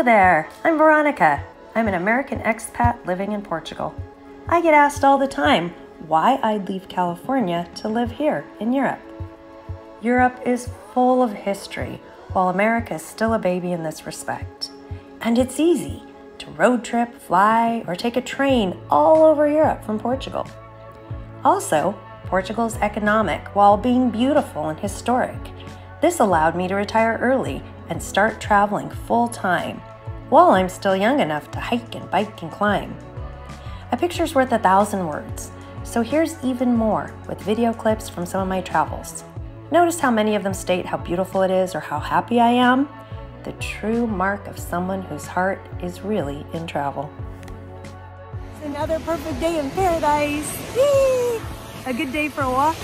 Hello there, I'm Veronica. I'm an American expat living in Portugal. I get asked all the time why I'd leave California to live here in Europe. Europe is full of history, while America is still a baby in this respect. And it's easy to road trip, fly, or take a train all over Europe from Portugal. Also, Portugal is economic while being beautiful and historic. This allowed me to retire early and start traveling full-time, while I'm still young enough to hike and bike and climb. A picture's worth 1,000 words, so here's even more with video clips from some of my travels. Notice how many of them state how beautiful it is or how happy I am? The true mark of someone whose heart is really in travel. It's another perfect day in paradise. Yay! A good day for a walk.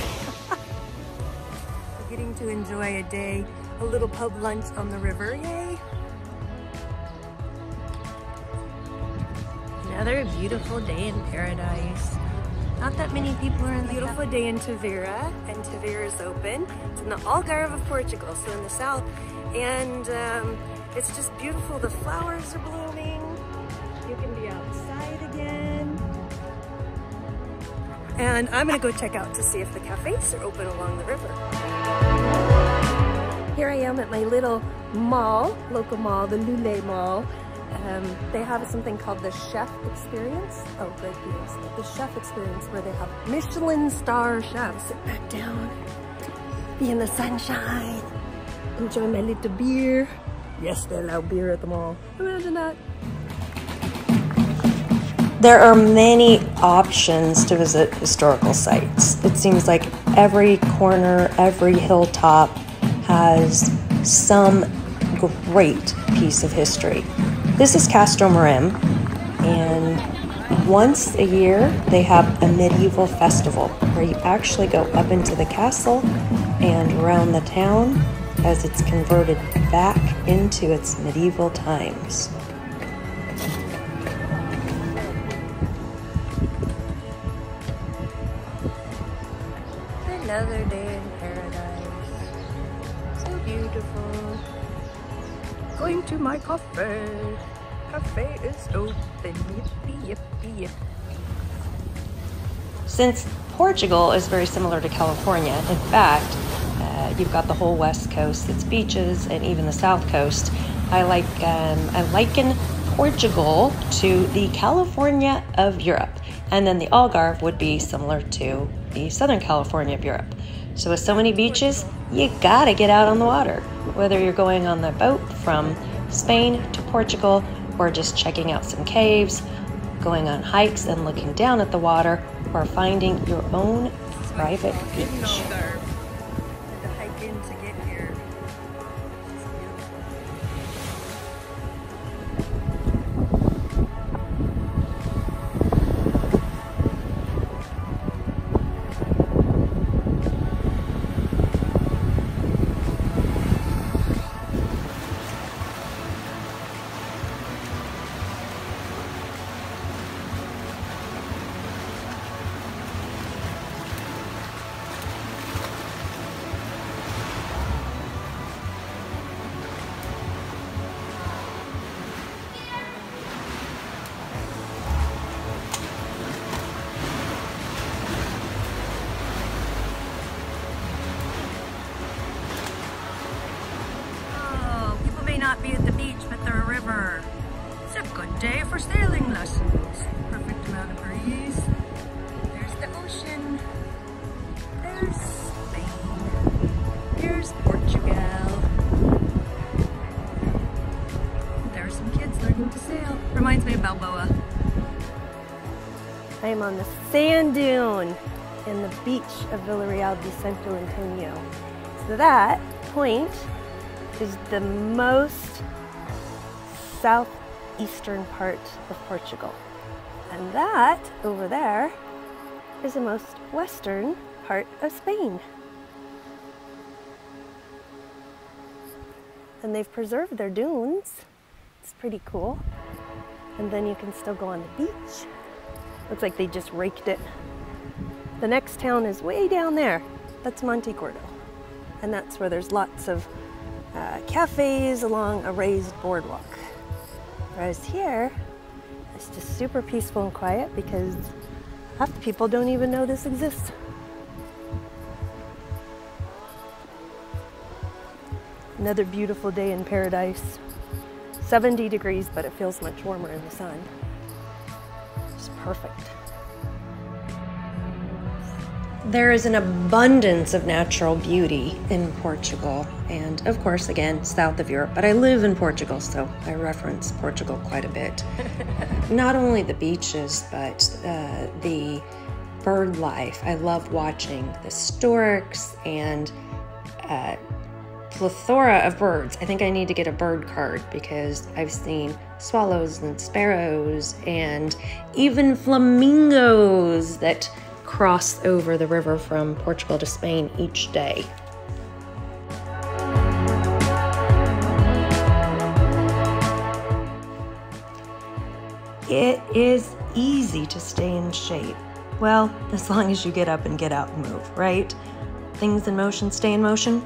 We're getting to enjoy a little pub lunch on the river. Yay! Another beautiful day in paradise. Not that many people are in the beautiful day in Tavira, and Tavira is open. It's in the Algarve of Portugal, so in the south, and it's just beautiful. The flowers are blooming. You can be outside again. And I'm gonna go check out to see if the cafes are open along the river. Here I am at my little mall, local mall, the Lule Mall. They have something called the Chef Experience. Oh, good deals. The Chef Experience, where they have Michelin star chefs. Sit back down, be in the sunshine, enjoy my little beer. Yes, they allow beer at the mall. Imagine that. There are many options to visit historical sites. It seems like every corner, every hilltop has some great piece of history. This is Castro Marim, and once a year they have a medieval festival where you actually go up into the castle and around the town as it's converted back into its medieval times. Another day in paradise. So beautiful. Going to my cafe. Cafe is open. Yippee, yippee, yippee. Since Portugal is very similar to California, in fact, you've got the whole west coast, its beaches, and even the south coast. I liken Portugal to the California of Europe, and then the Algarve would be similar to the Southern California of Europe. So with so many beaches, you gotta get out on the water, whether you're going on the boat from Spain to Portugal, or just checking out some caves, going on hikes and looking down at the water, or finding your own private beach. Not be at the beach, but they're a river. It's a good day for sailing lessons. Perfect amount of breeze. There's the ocean. There's Spain. There's Portugal. There's some kids learning to sail. Reminds me of Balboa. I am on the sand dune in the beach of Villarreal de Santo Antonio. So that point is the most southeastern part of Portugal. And that over there is the most western part of Spain. And they've preserved their dunes. It's pretty cool. And then you can still go on the beach. Looks like they just raked it. The next town is way down there. That's Montecordo. And that's where there's lots of cafes along a raised boardwalk. Whereas here, it's just super peaceful and quiet because half the people don't even know this exists. Another beautiful day in paradise. 70 degrees, but it feels much warmer in the sun. It's perfect. There is an abundance of natural beauty in Portugal, and of course, again, south of Europe, but I live in Portugal, so I reference Portugal quite a bit. Not only the beaches, but the bird life. I love watching the storks and plethora of birds. I think I need to get a bird card because I've seen swallows and sparrows and even flamingos that cross over the river from Portugal to Spain each day. It is easy to stay in shape. Well, as long as you get up and get out and move, right? Things in motion stay in motion.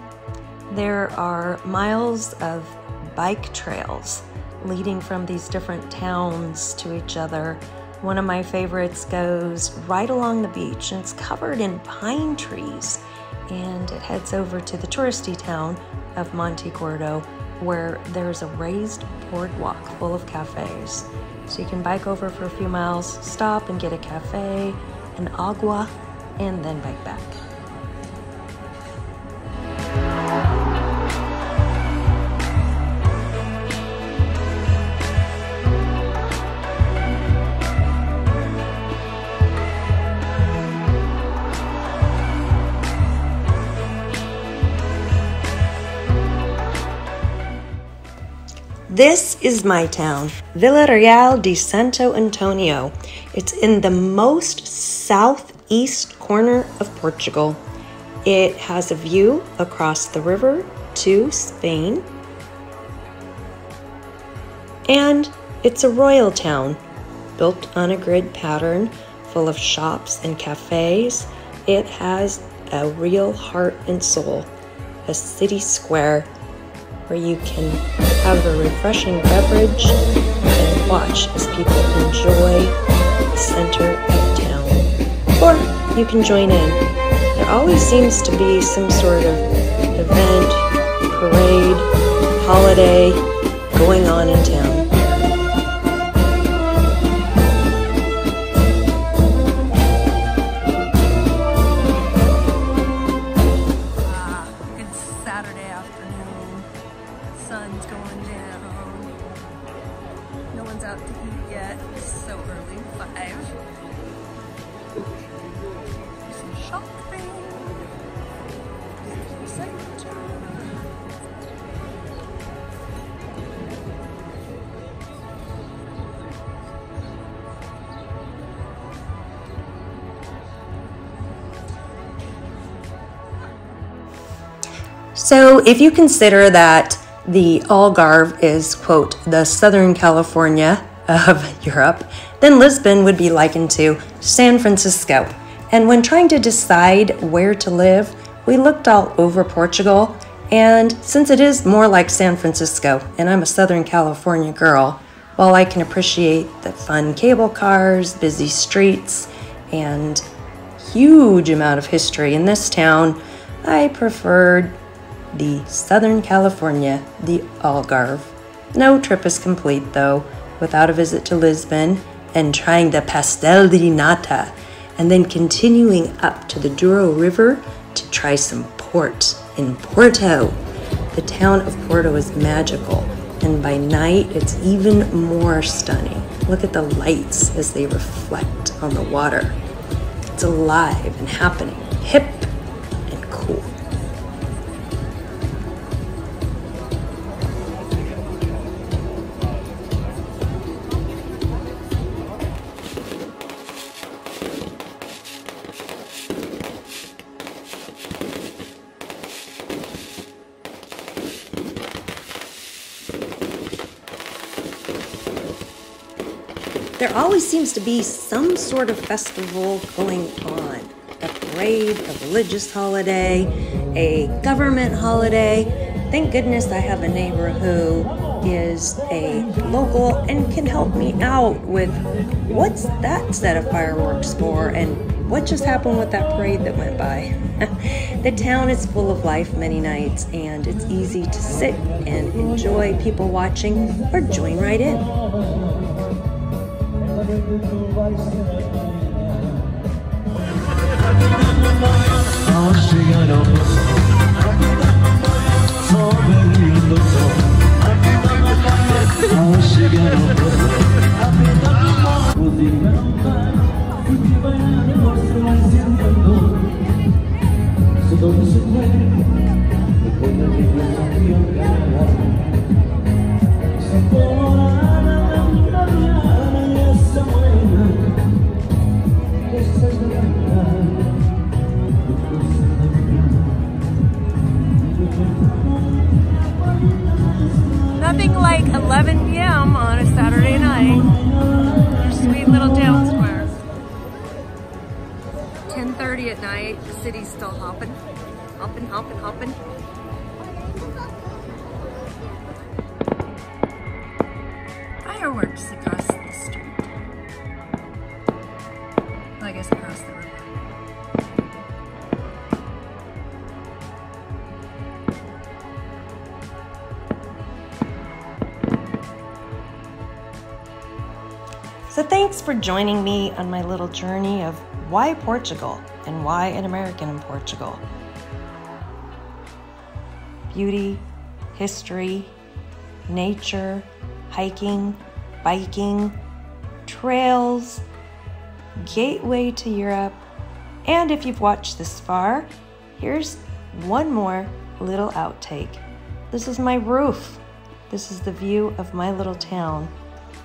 There are miles of bike trails leading from these different towns to each other. One of my favorites goes right along the beach, and it's covered in pine trees, and it heads over to the touristy town of Monte Gordo, where there's a raised boardwalk full of cafes. So you can bike over for a few miles, stop and get a cafe, an agua, and then bike back. This is my town, Vila Real de Santo Antonio. It's in the most southeast corner of Portugal. It has a view across the river to Spain. And it's a royal town, built on a grid pattern, full of shops and cafes. It has a real heart and soul, a city square where you can have a refreshing beverage and watch as people enjoy the center of town. Or you can join in. There always seems to be some sort of event, parade, holiday going on in town. Sun's going down. No one's out to eat yet. It's so early, 5. Some shopping. So if you consider that the Algarve is, quote, the Southern California of Europe, then Lisbon would be likened to San Francisco. And when trying to decide where to live, we looked all over Portugal, and since it is more like San Francisco, and I'm a Southern California girl, while I can appreciate the fun cable cars, busy streets, and huge amount of history in this town, I preferred the Southern California, the Algarve. No trip is complete, though, without a visit to Lisbon and trying the pastel de nata, and then continuing up to the Douro River to try some port in Porto. The town of Porto is magical, and by night it's even more stunning. Look at the lights as they reflect on the water. It's alive and happening, hip and cool. There always seems to be some sort of festival going on. A parade, a religious holiday, a government holiday. Thank goodness I have a neighbor who is a local and can help me out with what's that set of fireworks for and what just happened with that parade that went by. The town is full of life many nights, and it's easy to sit and enjoy people watching or join right in. Nothing like 11 p.m. on a Saturday night. Sweet little town square. 10:30 at night, the city's still hopping. Hopping, hopping, hopping. Fireworks across the street. Well, I guess across the river. So thanks for joining me on my little journey of why Portugal and why an American in Portugal. Beauty, history, nature, hiking, biking, trails, gateway to Europe, and if you've watched this far, here's one more little outtake. This is my roof. This is the view of my little town.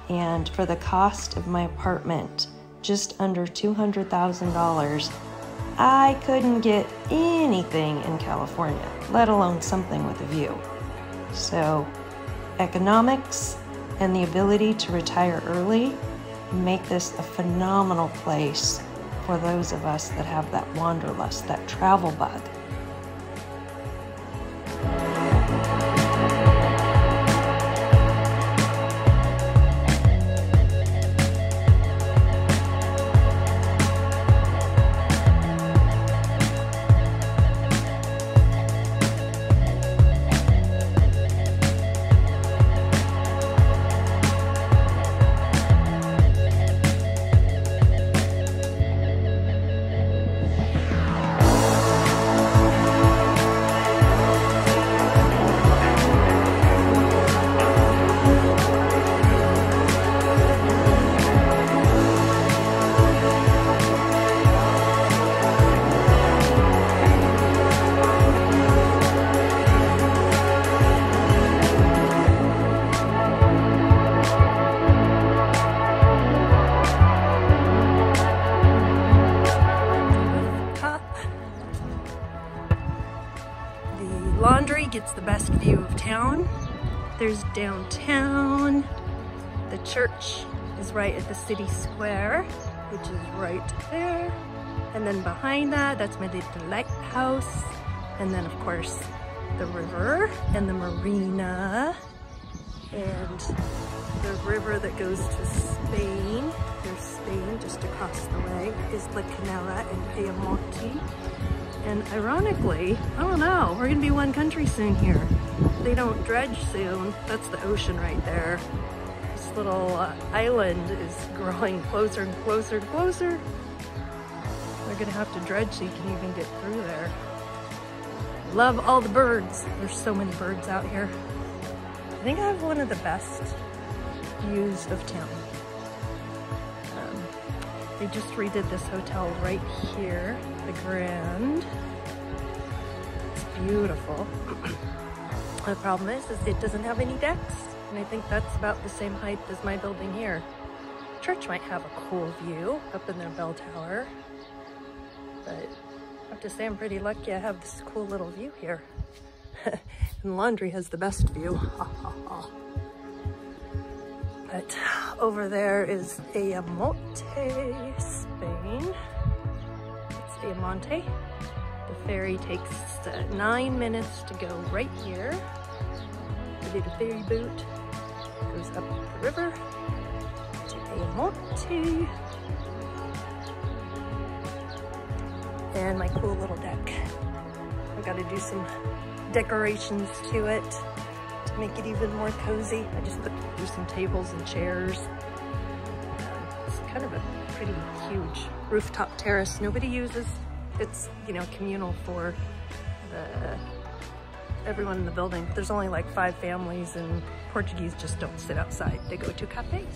And for the cost of my apartment, just under $200,000, I couldn't get anything in California, let alone something with a view. So economics and the ability to retire early make this a phenomenal place for those of us that have that wanderlust, that travel bug. Laundry gets the best view of town. There's downtown. The church is right at the city square, which is right there. And then behind that, that's my little lighthouse. And then of course, the river and the marina and the river that goes to Spain. There's Spain just across the way, Isla Canela and Ayamonte. And ironically, I don't know, we're gonna be one country soon here. They don't dredge soon. That's the ocean right there. This little island is growing closer and closer and closer. They're gonna have to dredge so you can even get through there. Love all the birds. There's so many birds out here. I think I have one of the best views of town. They just redid this hotel right here, the Grand. It's beautiful. The problem is it doesn't have any decks, and I think that's about the same height as my building here. Church might have a cool view up in their bell tower, but I have to say I'm pretty lucky I have this cool little view here. And Laundry has the best view. But over there is Ayamonte, Spain. It's Ayamonte. The ferry takes 9 minutes to go right here. I did a ferry boat. Goes up the river to Monte. And my cool little deck. I've got to do some decorations to it to make it even more cozy. I just put through some tables and chairs. It's kind of a pretty huge rooftop terrace. Nobody uses. It's, you know, communal for everyone in the building. There's only like 5 families, and Portuguese just don't sit outside. They go to cafes.